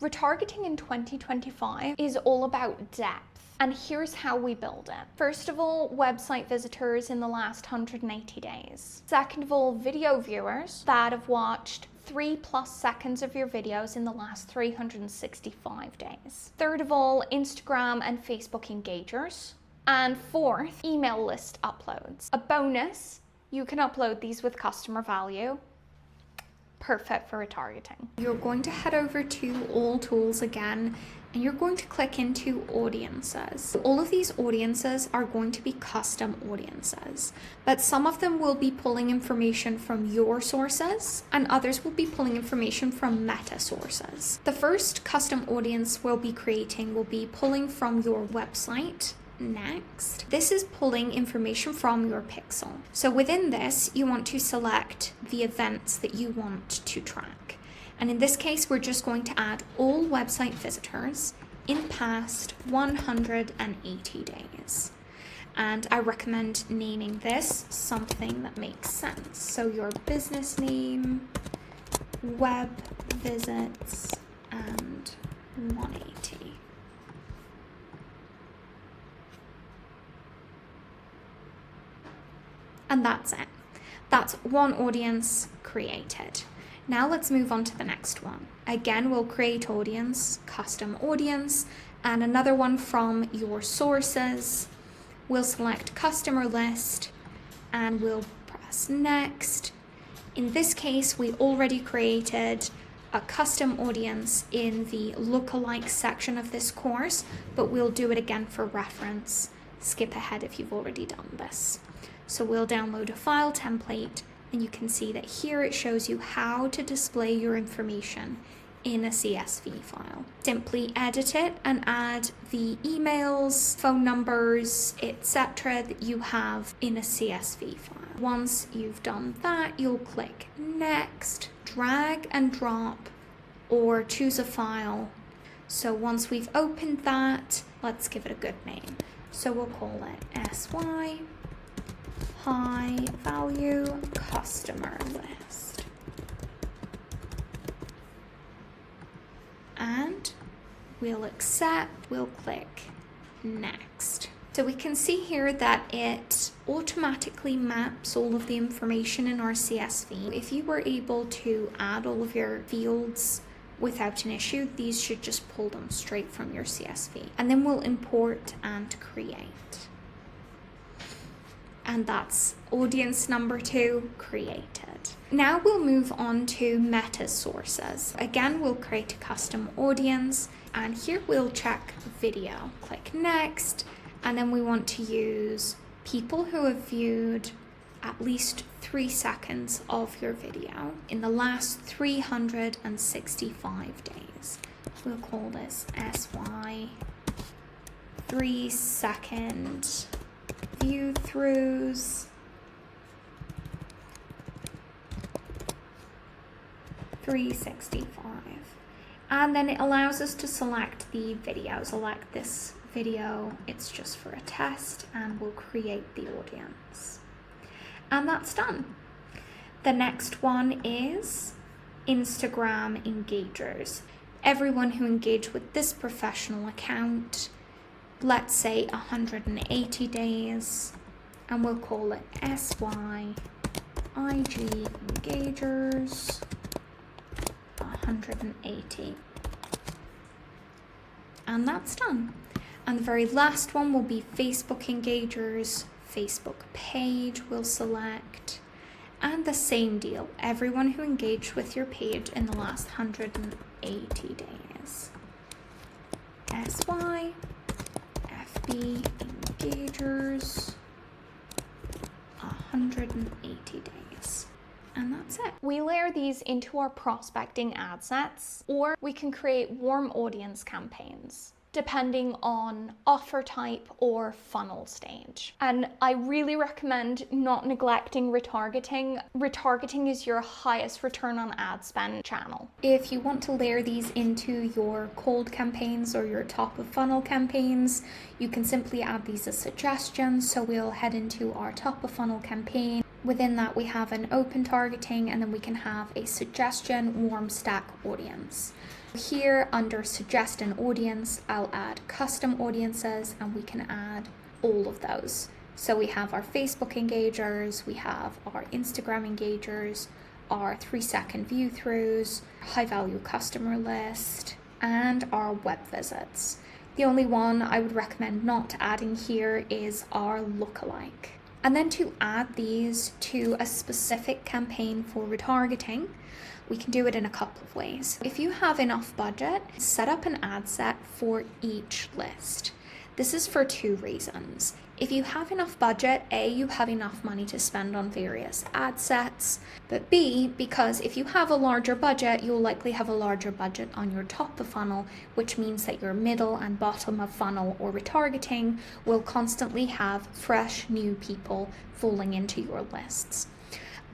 Retargeting in 2025 is all about depth. And here's how we build it. First of all, website visitors in the last 180 days. Second of all, video viewers that have watched 3+ seconds of your videos in the last 365 days. Third of all, Instagram and Facebook engagers. And fourth, email list uploads. A bonus, you can upload these with customer value. Perfect for retargeting. You're going to head over to All Tools again, and you're going to click into audiences. All of these audiences are going to be custom audiences, but some of them will be pulling information from your sources and others will be pulling information from meta sources. The first custom audience we'll be creating will be pulling from your website. Next, this is pulling information from your pixel. So within this, you want to select the events that you want to track. And in this case, we're just going to add all website visitors in past 180 days. And I recommend naming this something that makes sense. So your business name, web visits, and 180. And that's it. That's one audience created. Now let's move on to the next one. Again, we'll create audience, custom audience, and another one from your sources. We'll select customer list and we'll press next. In this case, we already created a custom audience in the lookalike section of this course, but we'll do it again for reference. Skip ahead if you've already done this. So we'll download a file template, and you can see that here it shows you how to display your information in a CSV file. Simply edit it and add the emails, phone numbers, etc. that you have in a CSV file. Once you've done that, you'll click next, drag and drop, or choose a file. So once we've opened that, let's give it a good name. So we'll call it SY high value customer list. And we'll accept, we'll click next. So we can see here that it automatically maps all of the information in our CSV. If you were able to add all of your fields without an issue, these should just pull them straight from your CSV. And then we'll import and create. And that's audience number 2 created. Now we'll move on to meta sources. Again, we'll create a custom audience, and here we'll check video. Click next, and then we want to use people who have viewed at least 3 seconds of your video in the last 365 days. We'll call this SY 3-second view throughs 365, and then it allows us to select the video. Select this video, it's just for a test, and we'll create the audience, and that's done. The next one is Instagram engagers. Everyone who engaged with this professional account, let's say 180 days, and we'll call it SY IG engagers 180. And that's done. And the very last one will be Facebook engagers, Facebook page we'll select, and the same deal, everyone who engaged with your page in the last 180 days. SY FB engagers 180 days. And that's it. We layer these into our prospecting ad sets, or we can create warm audience campaigns, depending on offer type or funnel stage. And I really recommend not neglecting retargeting. Retargeting is your highest return on ad spend channel. If you want to layer these into your cold campaigns or your top of funnel campaigns, you can simply add these as suggestions. So we'll head into our top of funnel campaign. Within that, we have an open targeting, and then we can have a suggestion warm stack audience. Here under suggest an audience, I'll add custom audiences, and we can add all of those. So we have our Facebook engagers, we have our Instagram engagers, our 3-second view throughs, high value customer list, and our web visits. The only one I would recommend not adding here is our lookalike. And then to add these to a specific campaign for retargeting, we can do it in a couple of ways. If you have enough budget, set up an ad set for each list. This is for 2 reasons. If you have enough budget, A, you have enough money to spend on various ad sets, but B, because if you have a larger budget, you'll likely have a larger budget on your top of funnel, which means that your middle and bottom of funnel or retargeting will constantly have fresh new people falling into your lists.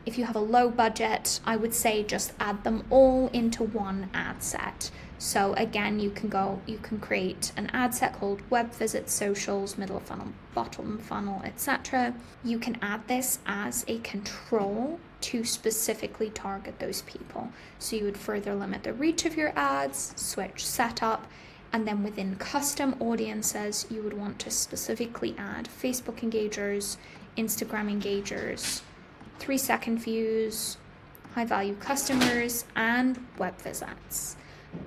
If you have a low budget, I would say just add them all into one ad set. So again, you can create an ad set called web visits, socials, middle funnel, bottom funnel, etc. You can add this as a control to specifically target those people. So you would further limit the reach of your ads, switch setup, and then within custom audiences, you would want to specifically add Facebook engagers, Instagram engagers, 3-second views, high value customers, and web visits.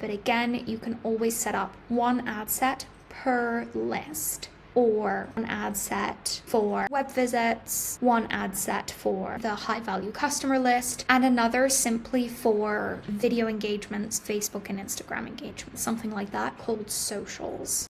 But again, you can always set up one ad set per list, or an ad set for web visits, one ad set for the high value customer list, and another simply for video engagements, Facebook and Instagram engagements, something like that, called socials.